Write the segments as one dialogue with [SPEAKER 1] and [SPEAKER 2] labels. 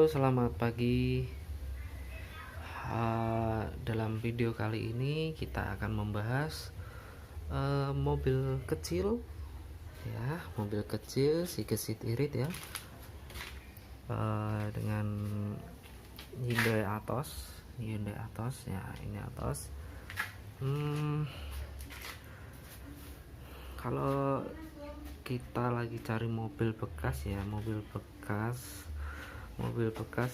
[SPEAKER 1] selamat pagi. Dalam video kali ini kita akan membahas mobil kecil, ya, mobil kecil Siget Irit ya, dengan Hyundai Atos ya, ini Atos. Kalau kita lagi cari mobil bekas ya, mobil bekas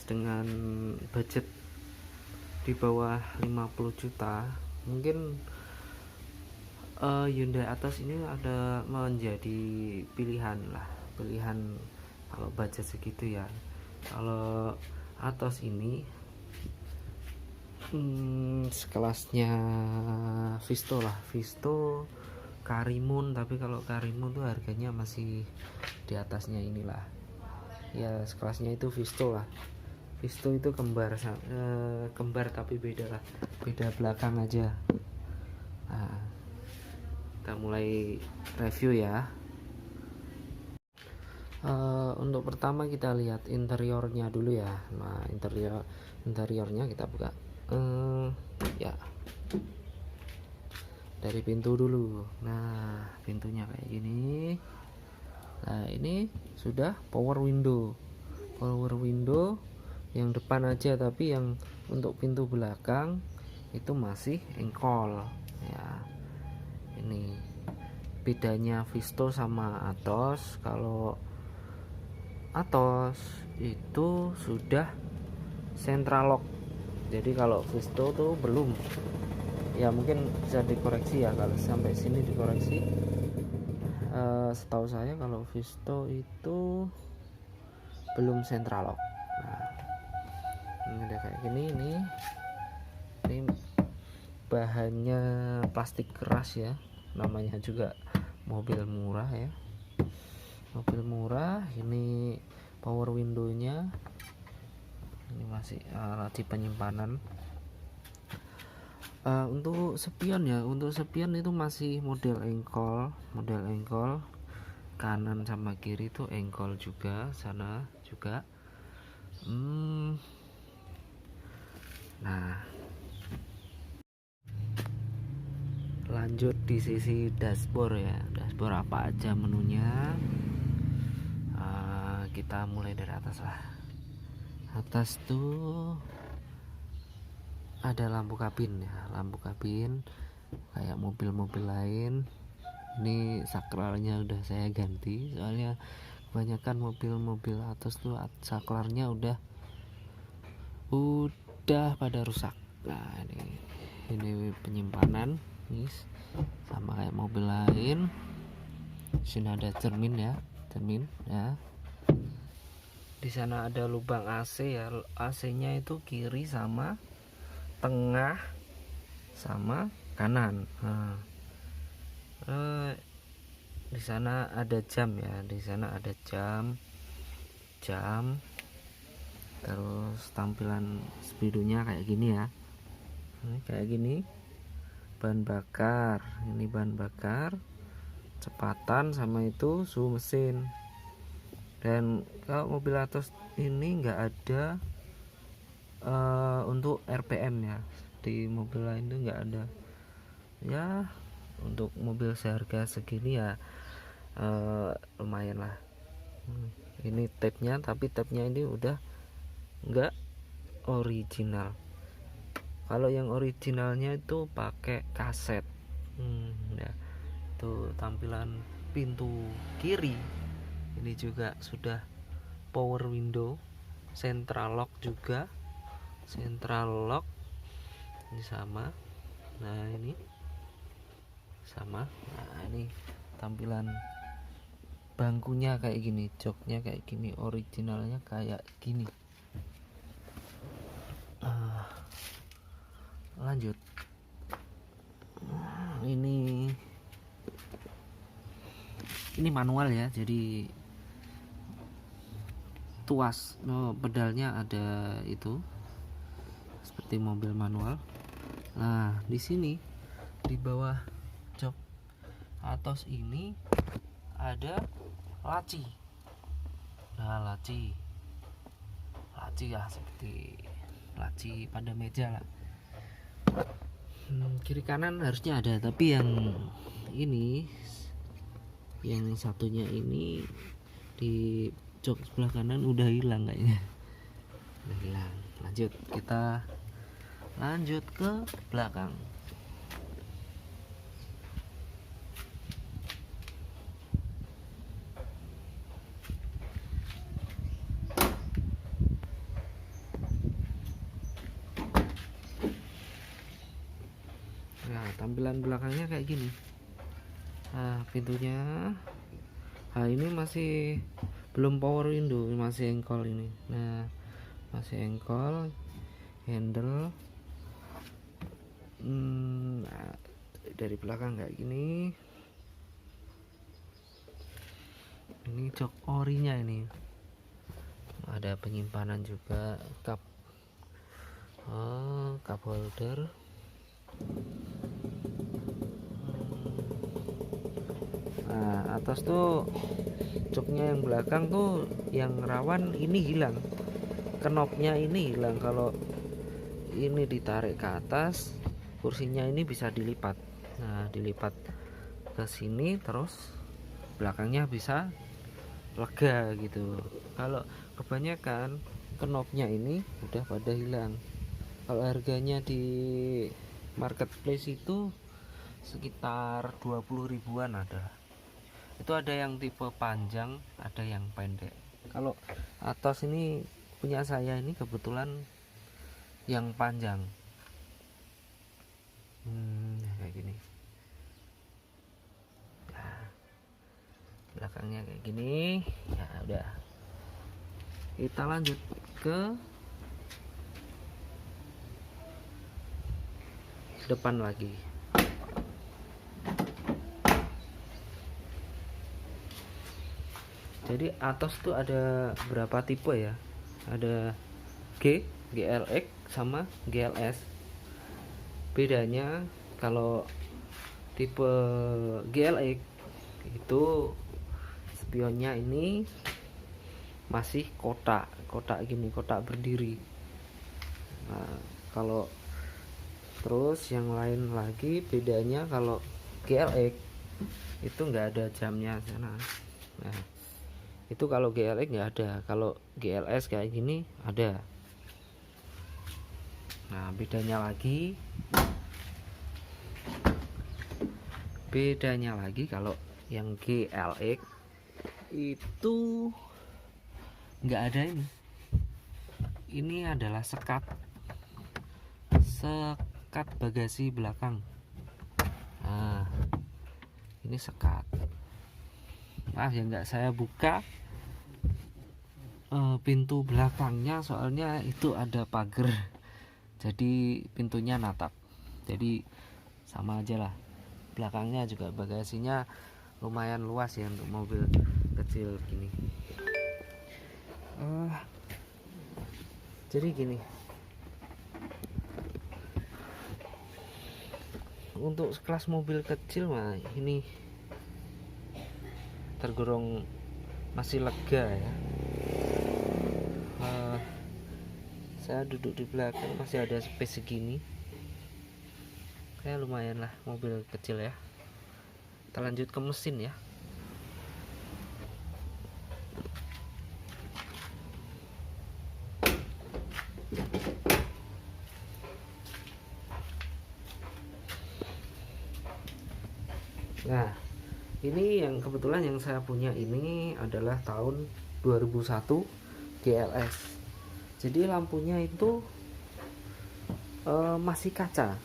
[SPEAKER 1] dengan budget di bawah 50 juta, mungkin Hyundai Atos ini ada menjadi pilihan kalau budget segitu ya. Kalau Atos ini sekelasnya Visto Karimun, tapi kalau Karimun tuh harganya masih di atasnya inilah ya, sekelasnya itu Visto lah. Visto itu kembar tapi beda belakang aja. Nah, kita mulai review ya. Untuk pertama kita lihat interiornya dulu ya. Nah, interiornya kita buka ya, dari pintu dulu. Nah, pintunya kayak gini. Nah, ini sudah power window yang depan aja, tapi yang untuk pintu belakang itu masih engkol ya. Ini bedanya Visto sama Atos. Kalau Atos itu sudah central lock, jadi kalau Visto tuh belum ya, mungkin bisa dikoreksi ya kalau sampai sini dikoreksi. Setahu saya kalau Visto itu belum central lock. Nah, ini udah kayak gini. Ini bahannya plastik keras ya, namanya juga mobil murah ya, mobil murah. Ini power window-nya, ini masih laci penyimpanan. Untuk spion ya, itu masih model engkol, kanan sama kiri itu engkol juga, sana juga. Nah, lanjut di sisi dashboard ya. Dashboard apa aja menunya, kita mulai dari atas lah. Atas tuh ada lampu kabin ya, kayak mobil-mobil lain. Ini sakralnya udah saya ganti, soalnya kebanyakan mobil Atos tuh saklarnya udah pada rusak. Nah, ini penyimpanan nih, sama kayak mobil lain. Sini ada cermin ya. Di sana ada lubang AC ya, AC-nya itu kiri sama tengah sama kanan. Nah, di sana ada jam ya, jam. Terus tampilan speedonya kayak gini ya, kayak gini. Bahan bakar, ini bahan bakar, kecepatan sama itu suhu mesin. Dan kalau mobil Atos ini nggak ada untuk RPM ya, di mobil lain tuh nggak ada ya. Untuk mobil seharga segini ya lumayan lah. Ini tabnya, tapi tabnya ini udah nggak original. Kalau yang originalnya itu pakai kaset. Ya, tuh tampilan pintu kiri ini juga sudah power window, central lock juga, ini sama. Nah, ini sama. Nah, ini tampilan bangkunya kayak gini, joknya kayak gini, originalnya kayak gini. Lanjut, ini manual ya, jadi tuas. Pedalnya ada itu seperti mobil manual. Nah, di sini di bawah jok Atos ini ada laci. Nah, laci laci ya, seperti laci pada meja lah. Kiri kanan harusnya ada, tapi yang ini, yang satunya ini di jok sebelah kanan udah hilang kayaknya, udah hilang. Lanjut, kita lanjut ke belakang. Nah, tampilan belakangnya kayak gini. Nah, pintunya, nah ini masih belum power window, masih engkol ini. Nah, masih engkol, handle. Nah, dari belakang kayak gini. Ini jok orinya ini. Ada penyimpanan juga, cup holder. Nah, atas tuh joknya yang belakang tuh yang rawan ini hilang, knopnya ini hilang. Kalau ini ditarik ke atas, kursinya ini bisa dilipat. Nah, dilipat ke sini terus belakangnya bisa lega gitu. Kalau kebanyakan knopnya ini udah pada hilang. Kalau harganya di marketplace itu sekitar 20 ribuan ada. Itu ada yang tipe panjang, ada yang pendek. Kalau atas ini punya saya ini kebetulan yang panjang. Kayak gini. Nah, belakangnya kayak gini. Ya udah. Kita lanjut ke depan lagi. Jadi atas tuh ada berapa tipe ya? Ada G, GLX sama GLS. Bedanya kalau tipe GLX itu spionnya ini masih kotak gini, kotak berdiri. Nah, kalau terus yang lain lagi bedanya, kalau GLX itu nggak ada jamnya sana. Nah, itu kalau GLX nggak ada, kalau GLS kayak gini ada. Nah, bedanya lagi kalau yang GLX itu nggak ada ini adalah sekat bagasi belakang. Nah, ini sekat. Maaf ya, nggak saya buka pintu belakangnya, soalnya itu ada pagar, jadi pintunya natap, jadi sama aja lah. Belakangnya juga bagasinya lumayan luas ya untuk mobil kecil gini. Jadi gini, untuk kelas mobil kecil mah ini tergolong masih lega ya. Saya duduk di belakang masih ada space segini, kayak lumayan lah mobil kecil ya. Kita lanjut ke mesin ya. Nah, ini yang kebetulan yang saya punya ini adalah tahun 2001 GLS. Jadi lampunya itu masih kaca.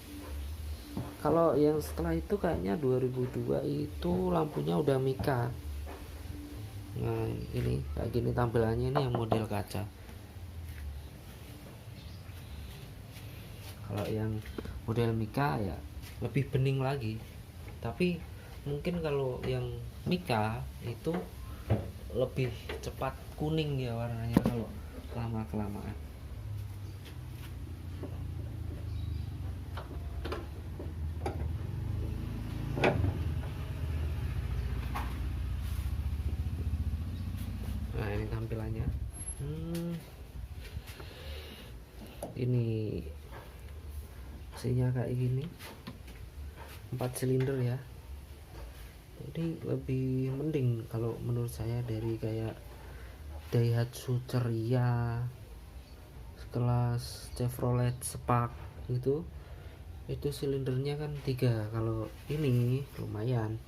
[SPEAKER 1] Kalau yang setelah itu kayaknya 2002 itu lampunya udah mika. Nah, ini kayak gini tampilannya, ini yang model kaca. Kalau yang model mika ya lebih bening lagi. Tapi mungkin kalau yang mika itu lebih cepat kuning ya warnanya kalau lama kelamaan. Nah, ini tampilannya. ini mesinnya kayak gini, 4 silinder ya. Jadi lebih mending kalau menurut saya dari kayak Daihatsu Ceria, kelas Chevrolet Spark itu silindernya kan 3. Kalau ini lumayan,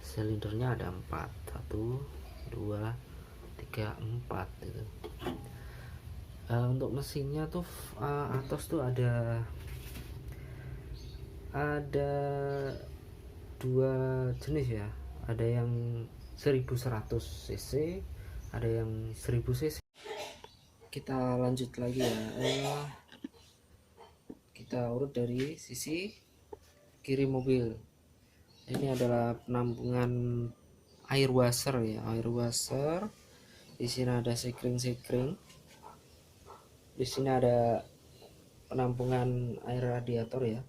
[SPEAKER 1] silindernya ada 4, 1 2 3 4 gitu. Untuk mesinnya tuh Atos tuh ada 2 jenis ya, ada yang 1100 cc, ada yang 1000 cc. Kita lanjut lagi ya, kita urut dari sisi kiri mobil. Ini adalah penampungan air washer ya, air washer. Di sini ada sekring. Di sini ada penampungan air radiator ya.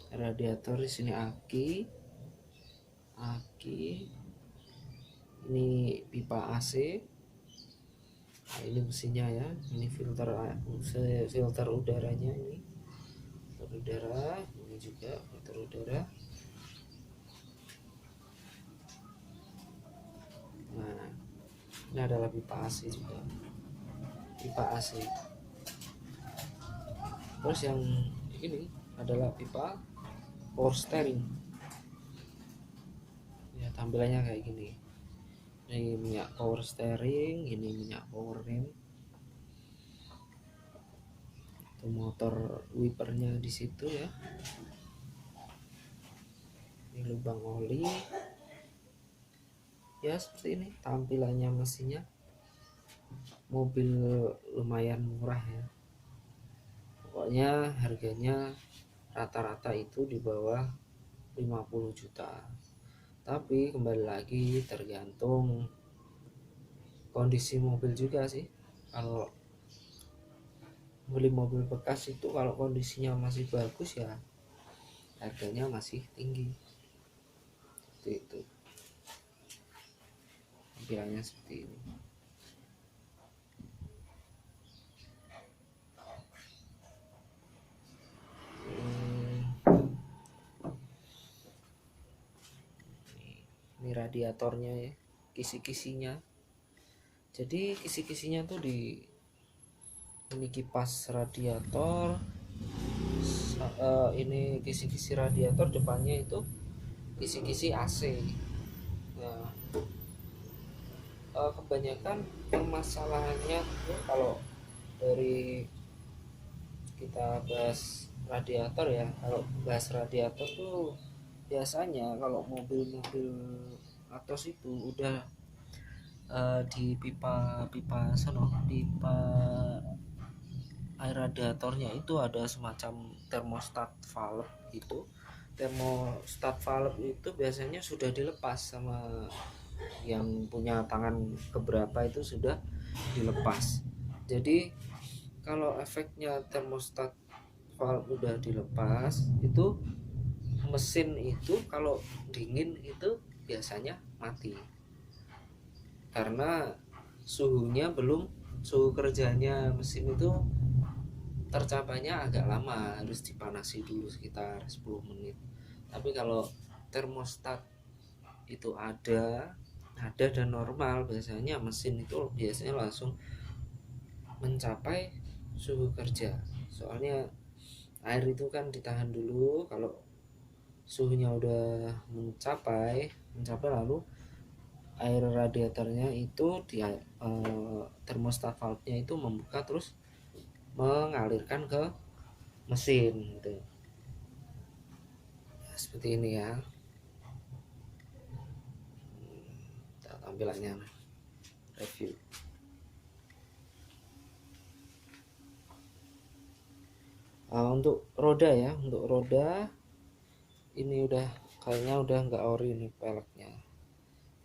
[SPEAKER 1] Radiator di sini aki. Ini pipa AC. Nah, ini mesinnya ya. Ini filter udaranya ini. Filter udara, ini juga filter udara. Nah, ini adalah pipa AC juga. Pipa AC. Terus yang ini adalah pipa power steering. Ya, tampilannya kayak gini. Ini minyak power steering, ini minyak power rem. Itu motor wipernya di situ ya. Ini lubang oli. Ya seperti ini tampilannya mesinnya. Mobil lumayan murah ya. Pokoknya harganya rata-rata itu di bawah 50 juta. Tapi kembali lagi tergantung kondisi mobil juga sih. Kalau beli mobil bekas itu kalau kondisinya masih bagus ya harganya masih tinggi. Seperti itu. Tampilannya seperti ini. Ini radiatornya ya, kisi-kisinya. Jadi kisi-kisinya tuh di ini kipas radiator, ini kisi-kisi radiator, depannya itu kisi-kisi AC. Nah, kebanyakan permasalahannya tuh kalau dari kita bahas radiator ya, kalau bahas radiator tuh biasanya kalau mobil-mobil Atos itu udah di pipa air radiatornya itu ada semacam thermostat valve gitu. Thermostat valve itu biasanya sudah dilepas sama yang punya tangan keberapa, itu sudah dilepas. Jadi kalau efeknya thermostat valve udah dilepas, itu mesin itu kalau dingin itu biasanya mati karena suhu kerjanya mesin itu tercapainya agak lama, harus dipanasi dulu sekitar 10 menit. Tapi kalau termostat itu ada dan normal, biasanya mesin itu biasanya langsung mencapai suhu kerja. Soalnya air itu kan ditahan dulu, kalau suhunya udah mencapai lalu air radiatornya itu di termostat valve-nya itu membuka terus mengalirkan ke mesin gitu. Nah, seperti ini ya tampilannya review. Untuk roda ya, ini udah kayaknya udah nggak ori nih peleknya.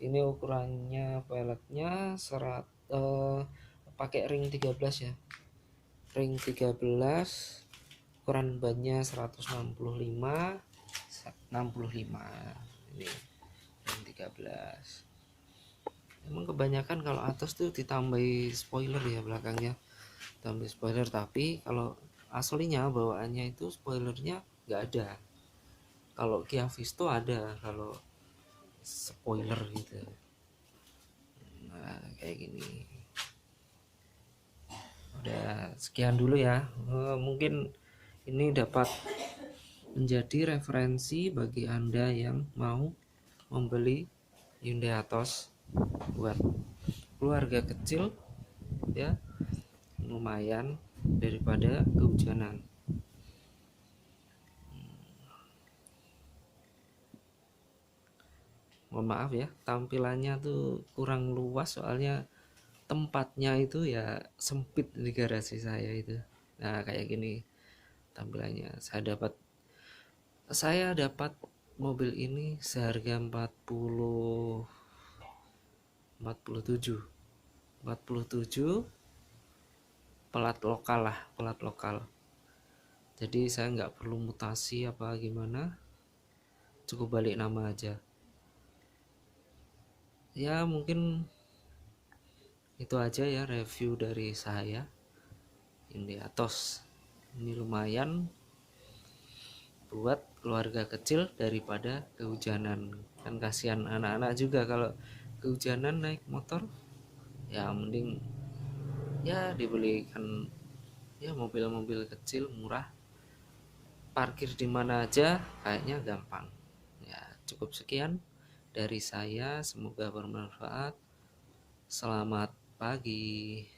[SPEAKER 1] Ini ukurannya peleknya pakai ring 13 ya, ring 13. Ukuran bannya 165 ini ring 13. Emang kebanyakan kalau atas tuh ditambahi spoiler ya belakangnya, tampil spoiler, tapi kalau aslinya bawaannya itu spoilernya nggak ada. Kalau Kia Visto ada kalau spoiler gitu. Nah kayak gini. Udah sekian dulu ya. Mungkin ini dapat menjadi referensi bagi Anda yang mau membeli Hyundai Atos buat keluarga kecil ya, lumayan daripada kehujanan. Mohon maaf ya, tampilannya tuh kurang luas soalnya tempatnya itu ya sempit di garasi saya itu. Nah kayak gini tampilannya. Saya dapat mobil ini seharga 47 plat lokal lah, plat lokal. Jadi saya nggak perlu mutasi apa gimana, cukup balik nama aja. Ya mungkin itu aja ya review dari saya. Ini Atos ini lumayan buat keluarga kecil daripada kehujanan. Kan kasihan anak-anak juga kalau kehujanan naik motor, ya mending ya dibelikan ya mobil-mobil kecil murah, parkir di mana aja kayaknya gampang. Ya cukup sekian dari saya, semoga bermanfaat. Selamat pagi.